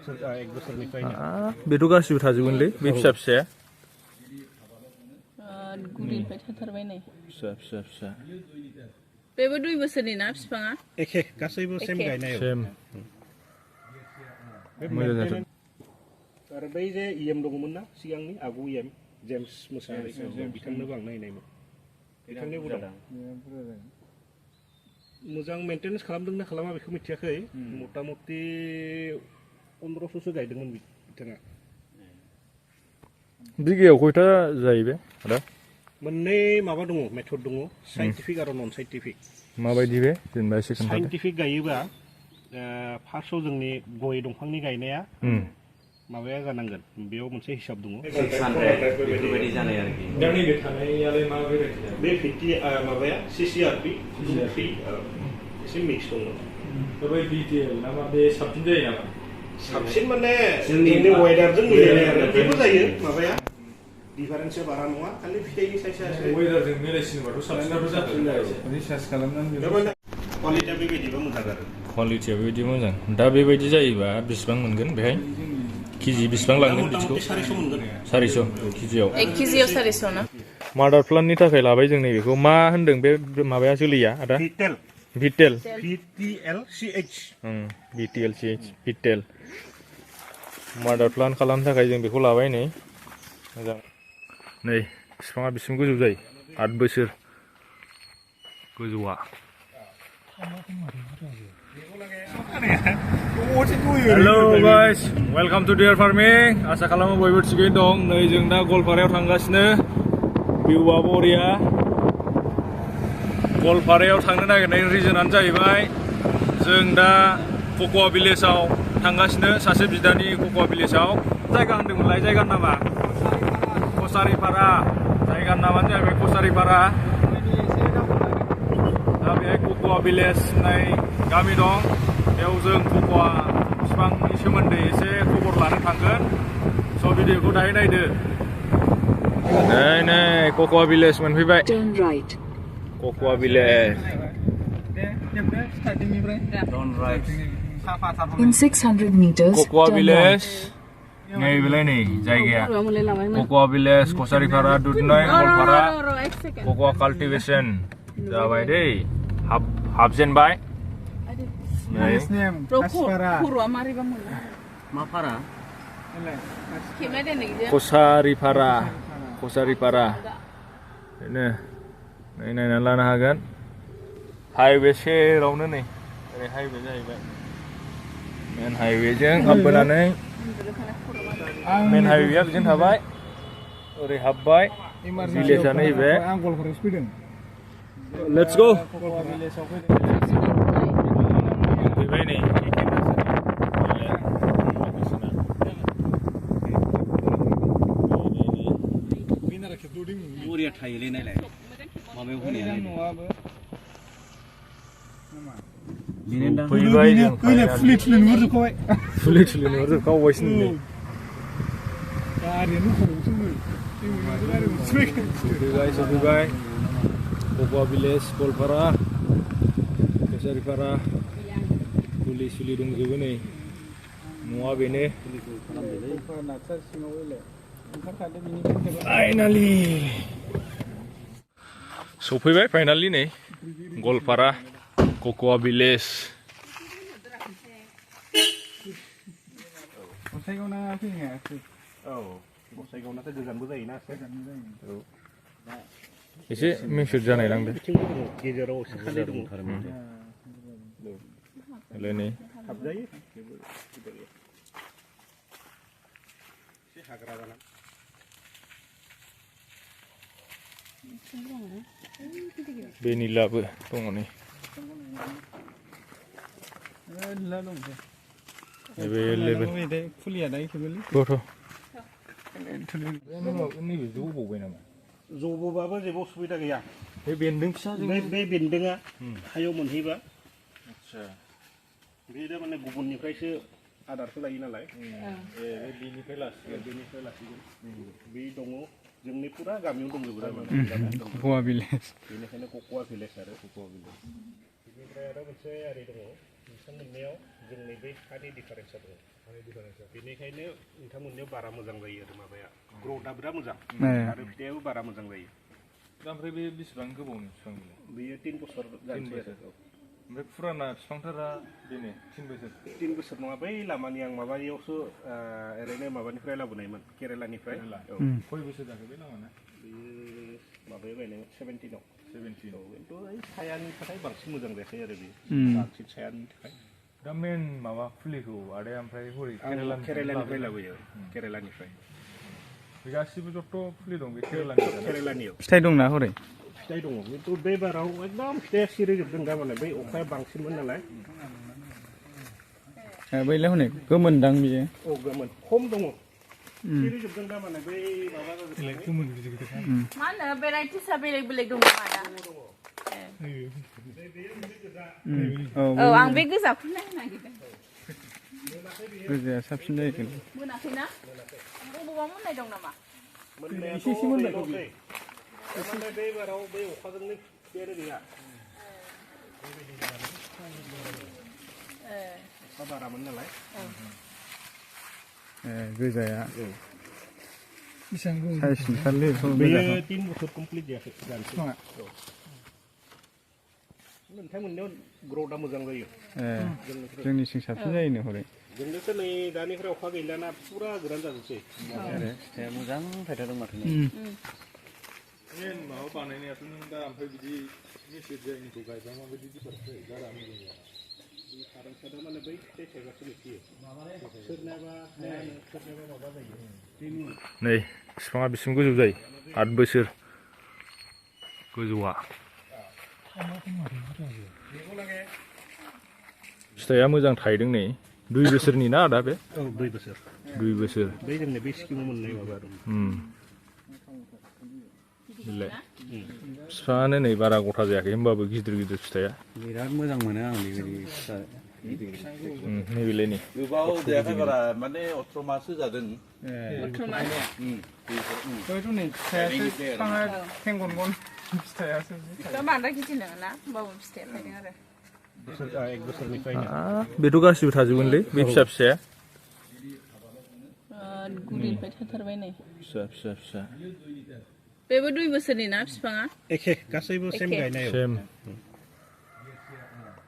बोसोरनिफ्रायनो बेथ' गासिबो थाजोबगोनलै बे फिसा फिसाया गुरिनिफ्राय थाथारबाय नै फिसा बेबो 2 बोसोरनि ना बिफाङा एखे गासैबो सेम गायनाय मोजां जाथों आरो बै जे इएम दङमोन ना सिगांनि आगु इएम जेम्स मोसाहारि बिथांनोबो आं नायनायमोन बिथांनि मोजां मेनटेनेन्स खालामदोंना खालामा बेखौ मिथियाखै मथा मथि 1500सो गायदोंमोन बिथाङा बिगायाव खयथा जायो बे आदा मोननै माबा दङ मेथड दङ साइन्टिफिक आरो नन साइन्टिफिक माबायदि बे जेनेबा एसे खोन्थादो साइन्टिफिक गायोबा फार्स्टआव जोंनि गय दंफांनि गायनाया माबाया जानांगोन बेयाव मोनसे हिसाब दङ बेफोरबायदि जानाय आरोखि दा नैबे थानायालाय मा भेराइटि बे 50 माबाया सिसिआरपि एसे मिक्स दङ बै बिटिएल नामा बे साबसिन जायो नामा साबसिन माने जोंनि वेदारजों मिलायनाय आरो बेबो जायो माबाया डिफारेन्सआ बारा नङा खालि फिथाइनि साइजआ एसे वेदारजों मिलायसिनबाथ' साबसिनाथ' जागोन रिसार्च खालामनानै क्वालिटिया बेबायदिबा मोजां आरो क्वालिटिया बेबायदि मोजां दा बेबायदि जायोबा बेसेबां मोनगोन बेहाय केजि बेसेबां लांगोन बिदिखौ 400 मोनगोन 400 केजियाव 1 केजियाव 400 ना मादार प्लान्टनि थाखाय लाबाय जों नैबेखौ मा होनदों बे माबाया जोलैया आदा भिटेल भिटेल मादार प्लान्ट खालामनो थाखाय जों बेखौ लाबाय नै मोजां नै बिफाङा बिसिम गोजौ जायो 8 बोसोर गोजौआ hello guys welcome to dear farming आसा खालामो बयबो थिगैनो दं नै जों दा गलपारायाव थांगासिनो भिउआ बरिया गलपारायाव थांनो नागिरनायनि रिजनानो जाहैबाय जों दा कक'वा भिलेजाव थांगासिनो सासे बिदानि कक'वा भिलेजाव जायगा होनदोंमोनलाय जायगानि नामा कसारिपारा जायगानि नामानो जाहैबाय कसारिपारा दा बेहाय कक'वा भिलेज होननाय गामि दं बेयाव जों कक'वा बिफांनि सोमोन्दै एसे खबर लानो थांगोन स' भिडिअखौ दाहाय नायदो नै कक'वा भिलेज मोनफैबाय कक'वा भिलेज In 600 meters, कक'वा भिलेज नै बेलाय नै जायगाया कक'वा भिलेज कसारिपारा दुधनৈ गलपारा कक'वा काल्टिभेशन जाबाय दै हाबजेनबाय कसारिपारा बेनो नायनानै लानो हागोन हाइवे सेरावनो नै ओरै हाइवे जाहैबाय मेन हाइवेजों हाबबोनानै मेन हाइवेआ बिजों थाबाय ओरै हाबबाय भिलेजआ नैबे लेट्स गो फैबाय नै बरिया थायोलै नायलाय माबायाव होनाया फैबाय जों फुलि नुहुरजोबखाबायसो नै सफैबाय कक'वा भिलेज गलपारा कसारिपारा फुलि दंजोबो नै न'आ बेनो फाइनालि सफैबाय फाइनालि नै गलपारा कक'वा भिलेज गसाइगावनाथ' गोजानबो जायोना एसे मेचुर जानाय लांदो गेजेराव एसे खालि दङ नै हाबजायो एसे हाग्रा जाना भेनिलाबो दङ नै फुलिया दायो गथ' नैबे जौबावबाय नामा जौबोबाबो जेबो उसुबिदा गैया बे बेन्दों फिसा बे बेन्दोंआ हायाव मोनहैबा बे माने गुबुननिफ्रायसो आदारखौ लायो नालाय बेनिफ्राय लासिगोन बे दङ जोंनि पुरा गामियाव दंजोबो कक'वा भिलेज बेनिखायनो कक'वा भिलेज आरो कक'वा भिलेज बेनिफ्राय आरो मोनसे आरि दङ नोंथां मोननायाव जोंनि बे हानि डिफारेन्सआ दङ बेनिखायनो नोंथांमोननियाव बारा मोजां जायो आरो माबाया ग्रथआ बिराद मोजां आरो फिथाइयाबो बारा मोजां जायो दा ओमफ्राय बे बेसेबां गोबावनि बिफां बेयो 3 बोसोर जानोसै आरो ओमफ्राय फुराना बिफांथारा बेनो 3 बोसोर 3 बोसोर नङा बै लामानि आं माबायावसो ओरैनो माबानिफ्राय लाबोनायमोन केरेलानिफ्राय खय बोसोर जाखो बे लामाना बेयो माबायाव गायनाय 17 आव 17 आव खिन्थु ओइ सायानि थाखाय बांसिन मोजां जायाखै आरो बेयो बांसिन सायानि थाखाय दा मेन माबा फुलिखौ आदाया ओमफ्राय हरै केरेलानिफ्राय लाबोयो केरेलानिफ्राय बे गासिबो जथ' फुलि दं बे केरेलानियाव फिथाइ दंना हरै फिथाइ दङ खिन्थु बे बाराव एकदम फिथाइया सिरिजोबदों दा माने बै अखाया बांसिनमोन नालाय बैलाय हनै गोमोनदां बियो औ गोमोन खम दङ सिरिजोबदों दा माने बै माबा गोमोन गिदिर गिदिर मा होनो भेराइटिसा बेलेग बेलेग दं नामा दा औ आं बे गोजाखौ नायनो नागिरदों गोजाया साबसिन जायो मोनाखैना बबावबा मोननाय दं नामा एसे एसे मोनबाय माने बै बाराव बै अखाजोंनो फिथाइयानो गैया अखा बारामोन नालाय गोजाया साइज नुथारलै बेयो 3 बोसोर कमप्लिट जायाखै जानोसै नोंथांमोननियाव ग्रथआ मोजां जायो जोंनिथिं साबसिन जायोनो हरै जोंनोसो नै दानिफ्राय अखा गैलाना फुरा गोरान जाजोबसै फिथाइया मोजां थायथारदों माथो मेन माबा बानायनायाथ' नों दा ओमफ्राय बिदि मेसेज जायनिखौ गायबा माबायदि दिफारेन्स जायो दा मोजां जाया फारांसादा माने बै फिथाइ थाइबासो मिथियो सोरनाबा सोरनाबा माबा जायो नै बिफाङा बेसिम गोजौ जायो 8 बोसोर गोजौआ फिथाइया मोजां थायदों नै 2 बोसोरनि ना दा बे औ 2 बोसोर 2 बोसोर बै जोंनि बे स्किमाव मोननाय माबा आरो बिफाङानो नै बारा गथा जायाखै होमबाबो गिदिर गिदिर फिथाइया बिराद मोजां मोनो आं बेबायदि नैबेलाय नै गोबाव जायाखै बारा माने 18 माससो जादों 18 मास नै फिथाइयासो बिफाङा थेंगन गन फिथाइयासो बांद्राय गिदिर नङा ना होमबाबो फिथाइया थायदों आरो 1 बोसोरनिफ्रायनो बेथ' गासिबो थाजोबगोनलै बे फिसा फिसाया गुदिनिफ्राय थाथारबाय नै फिसा फिसा फिसा बेबो 2 बोसोरनि ना बिफाङा एखे गासैबो सेम गायनाय सेम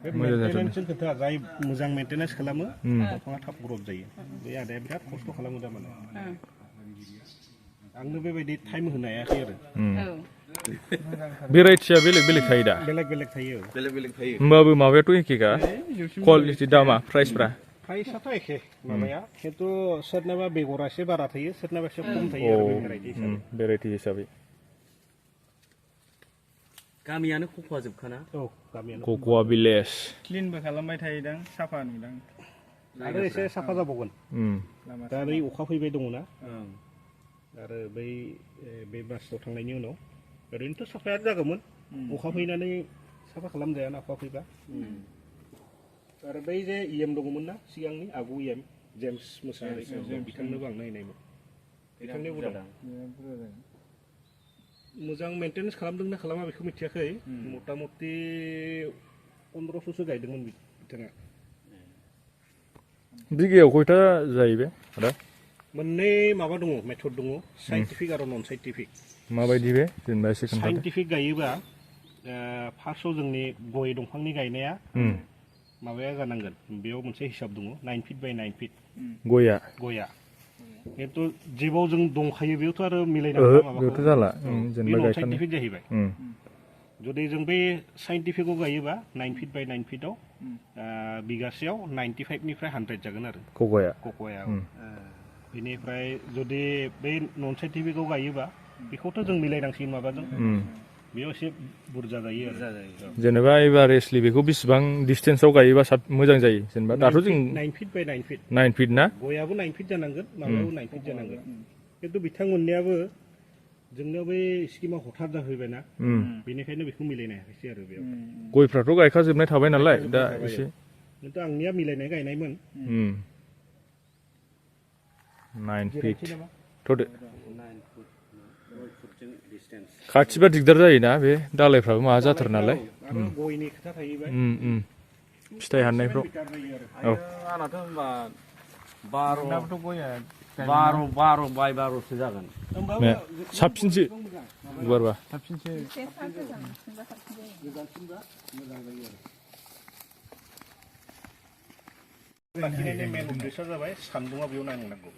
मेन्टेनेन्सनि खोथा जाय मोजां मेन्टेनेन्स खालामो दंफाङा थाब ग्रथ जायो बे आदाया बिराद खस्थ' खालामो दा माने आंनो बेबायदि टाइम होनो हायाखै आरो भेराइटिया बेलेग बेलेग थायो दा बेलेग बेलेग थायो होमबाबो माबायाथ' एखेखा क्वालिटि दामा प्राइसफ्रा प्राइसआथ' एखे माबाया खिन्थु सोरनाबा बेगरा एसे बारा थायो सोरनाबा एसे खम थायो आरो भेराइटि हिसाबै गामियानो खख'वा जोबखाना औ गामियानो कक'वा भिलेज क्लिनबो खालामबाय थायोदां साफा नुदां आरो एसे साफा जाबावगोन दा बै अखा फैबाय दङना आरो बै बे मासआव थांनायनि उनाव ओरैनोथ' साफायानो जागौमोन अखा फैनानै साफा खालामजायाना अखा फैबा आरो बै जे इएम दङमोन ना सिगांनि आगु इएम जेम्स मोसाहारि बिथांनोबो आं नायनायमोन बिथांनियावबो दं मोजां मेन्टेनेन्स खालामदोंना खालामा बेखौ मिथियाखै मथा मथि 1500सो गायदोंमोन बिथाङा बिगायाव खयथा जायो बे आदा मोननै माबा दङ मेथड दङ साइन्टिफिक आरो नन साइन्टिफिक माबायदि बे जेनेबा एसे खोन्थादो साइन्टिफिक गायोबा फार्स्टआव जोंनि गय दंफांनि गायनाया माबाया जानांगोन बेयाव मोनसे हिसाब दङ 9 फिट बाय 9 फिट गया खिन्थु जेबाव जों दंखायो बेयावथ' आरो मिलायनांगौ बेयावथ' जाला जेनेबा साइन्टिफिक जाहैबाय जुदि जों बे साइन्टिफिकआव गायोबा 9 फिट बाय 9 फिटआव बिगासेयाव 95 निफ्राय 100 जागोन आरो कक'या बेनिफ्राय जुदि बे नन साइन्टिफिकआव गायोबा बेखौथ' जों मिलायनांसिगोन माबाजों बेयाव एसे बुरजा जायो आरो जेनेबा एभारेजलि बेखौ बेसेबां डिसटेन्सआव गायोबा मोजां जायो जेनेबा दाथ' जों 9 फिट बाय 9 फिट 9 फिट ना गयाबो 9 फिट जानांगोन माबायाबो 9 फिट जानांगोन खिन्थु बिथांमोननियाबो जोंनियाव बै स्किमा हथार जाहैबायना बेनिखायनो बेखौ मिलायनो हायाखैसै आरो बेयाव गयफ्राथ' गायखाजोबनाय थाबाय नालाय दा एसे खिन्थु आंनिया मिलायनाय गायनायमोन 9 फिट थ'दो खाथिबा दिगदार जायोना बे दालायफ्राबो माबा जाथारो नालाय गयनि खोथा थाहैबाय फिथाइ हाननायफ्राव आनाथ' होनबा दाबोथ' गया 12 बाय 12सो जागोन 네. 사핀지 गुवारबा साबसिनसो एसे सा गोजानसिनबा साबसिन जायो लाखिनायनि मेन उद्देश्यआ जाबाय सान्दुङा बेयाव नांनांगौ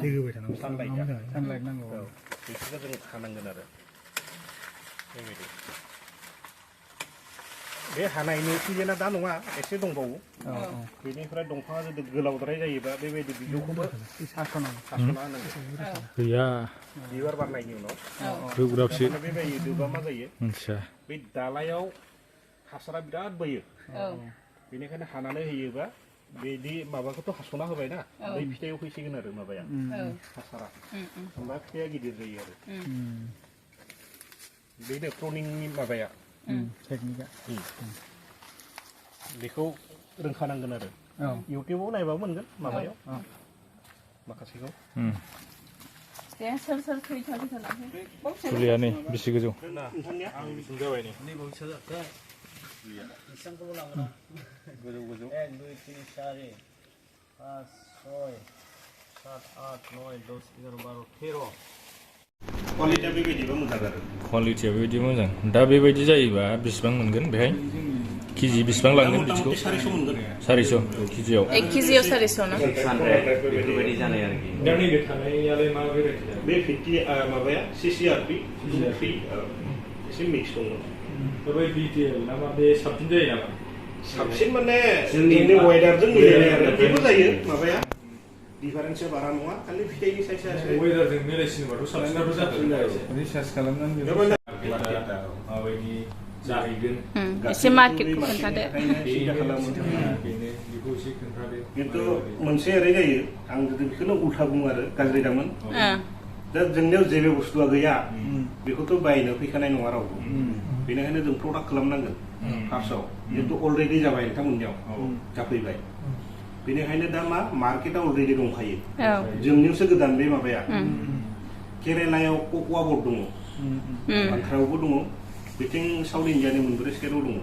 दै होबाय थानांगौ सानलाइटआ सानलाइट नांगौ बेखौ जों हानांगोन आरो बेबायदि बे हानायनि सिजोना दा नङा एसे दंबावो बेनिफ्राय दंफाङा जुदि गोलावद्राय जायोबा बेबायदि बिजौखौबो हास'ना होनांगौ गैया बिबार बारनायनि उनाव गोब्राबसो बेबायदि दोबा मा जायो मिथिया बे दालायाव हासारा बिराद बोयो बेनिखायनो हानानै होयोबा बिदि माबाखौथ' हास'ना होबायना बै फिथाइयाव फैसिगोन आरो माबाया हासारा होमबा फिथाइया गिदिर जायो आरो बेनो प्रनिंनि माबाया टेकनिकआ बेखौ रोंखानांगोन आरो इउटिउबाव नायबा मोनगोन माबायाव माखासेखौ दे सोर सोर खैथा खैथा लांफै फुलिया नै बेसे गोजौ नोंथांनिया आं बिसिम जाबाय नै गोजौ गोजौ 1 2 3 4 5 6 7 8 9 10 11 12 13 क्वालिटिया बेबायदिबा मोजां आरो क्वालिटिया बेबायदि मोजां दा बेबायदि जायोबा बेसेबां मोनगोन बेहाय केजि बेसेबां लांगोन बिदिखौ 400 मोनगोन 400 केजियाव 1 केजियाव 400 ना 600 बेफोरबायदि जानाय आरोखि दा नैबे थानायालाय मा भेराइटि बे 50 माबाया CCRP एसे मिक्स दङ बै बिटिएल नामा बे साबसिन जायो नामा साबसिन माने जोंनि वेदारजों मिलायनाय आरो बेबो जायो माबाया डिफारेन्सआ बारा नङा खालि फिथाइनि साइजआ एसे वेदारजों मिलायसिनोबाथ' साबसिनाथ' जागोन रिसार्च खालामनानै माबायदि जाहैगोन एसे मार्केटखौ खोन्थादो बेखौ एसे खोन्थादो खिन्थु मोनसे ओरै जायो आं जुदि बेखौनो उल्था बुङो आरो गाज्रि दामोन दा जोंनियाव जेबो बुस्थुआ गैया बेखौथ' बायनो फैखानाय नङा रावबो बेनिखायनो जों प्रडाक्ट खालामनांगोन फार्स्टआव जिहेतु अलरेडि जाबाय नोंथांमोननियाव जाफैबाय बेनिखायनो दा मा मार्केटआ अलरेडि दंखायो जोंनियावसो गोदान बे माबाया केरेलायाव कक'वा बर्ड दङ आन्ध्रायावबो दङ बिथिं साउथ इण्डियानि मोनब्रै स्टेटआव दङ